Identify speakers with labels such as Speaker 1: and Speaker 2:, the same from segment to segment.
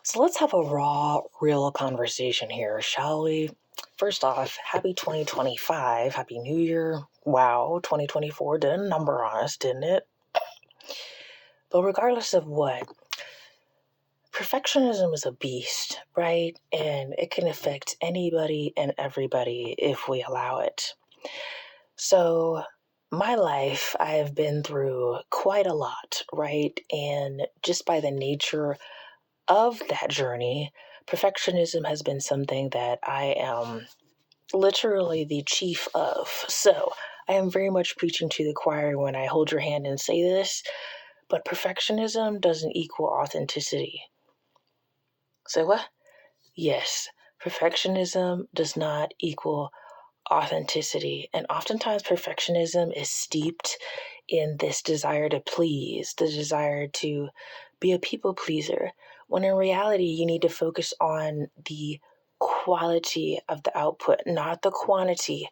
Speaker 1: So let's have a raw, real conversation here, shall we? First off, happy 2025. Happy New Year. Wow, 2024 did a number on us, didn't it? But regardless of what, perfectionism is a beast, right? And it can affect anybody and everybody if we allow it. So, my life, I have been through quite a lot, right? And just by the nature of that journey, perfectionism has been something that I am literally the chief of. So I am very much preaching to the choir when I hold your hand and say this, but perfectionism doesn't equal authenticity. Say what? Yes, perfectionism does not equal authenticity. And oftentimes, perfectionism is steeped in this desire to please, the desire to be a people pleaser, when in reality, you need to focus on the quality of the output, not the quantity,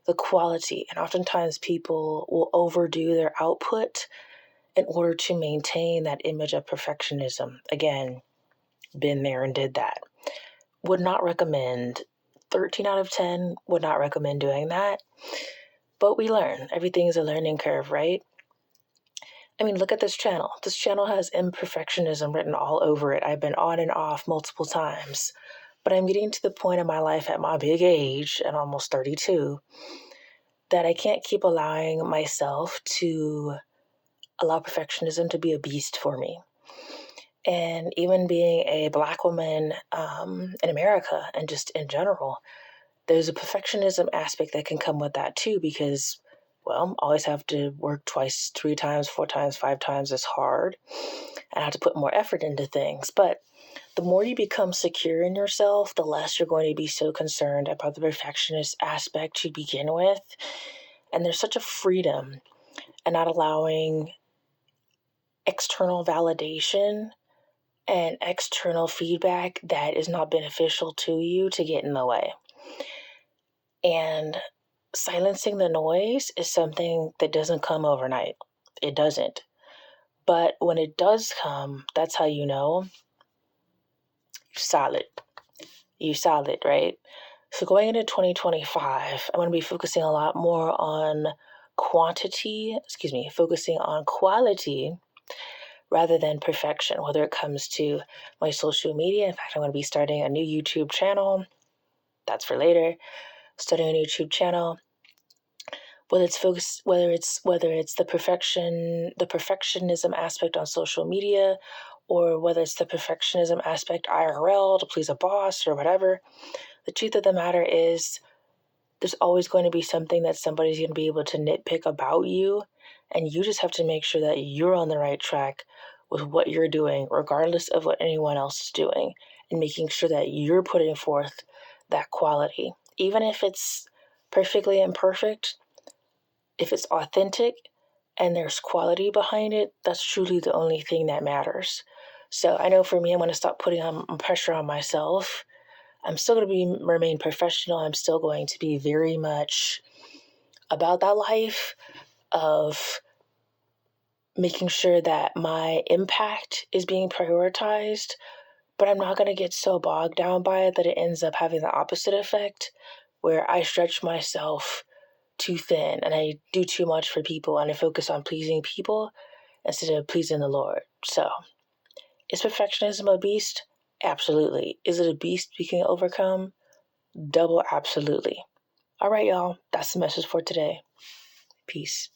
Speaker 1: the quality. And oftentimes, people will overdo their output in order to maintain that image of perfectionism. Again, been there and did that. Would not recommend. 13 out of 10 would not recommend doing that. But we learn. Everything is a learning curve, right? I mean, look at this channel. This channel has imperfectionism written all over it. I've been on and off multiple times. But I'm getting to the point in my life at my big age, at almost 32, that I can't keep allowing myself to allow perfectionism to be a beast for me. And even being a Black woman in America and just in general, there's a perfectionism aspect that can come with that too, because, well, always have to work twice, 3 times, 4 times, 5 times as hard, and have to put more effort into things. But the more you become secure in yourself, the less you're going to be so concerned about the perfectionist aspect to begin with. And there's such a freedom in not allowing external validation and external feedback that is not beneficial to you to get in the way. And silencing the noise is something that doesn't come overnight. It doesn't. But when it does come, that's how you know you're solid. You're solid, right? So going into 2025, I'm going to be focusing a lot more on focusing on quality rather than perfection, whether it comes to my social media. In fact, I'm going to be starting a new YouTube channel. That's for later. Starting a new YouTube channel. Whether it's the perfectionism aspect on social media, or whether it's the perfectionism aspect IRL to please a boss or whatever, the truth of the matter is there's always going to be something that somebody's going to be able to nitpick about you, and you just have to make sure that you're on the right track with what you're doing, regardless of what anyone else is doing, and making sure that you're putting forth that quality. Even if it's perfectly imperfect, if it's authentic and there's quality behind it, that's truly the only thing that matters. So I know for me, I'm going to stop putting pressure on myself. I'm still going to remain professional. I'm still going to be very much about that life of making sure that my impact is being prioritized, but I'm not going to get so bogged down by it that it ends up having the opposite effect, where I stretch myself too thin and I do too much for people and I focus on pleasing people instead of pleasing the Lord. So, is perfectionism a beast? Absolutely. Is it a beast we can overcome? Double absolutely. All right, y'all. That's the message for today. Peace.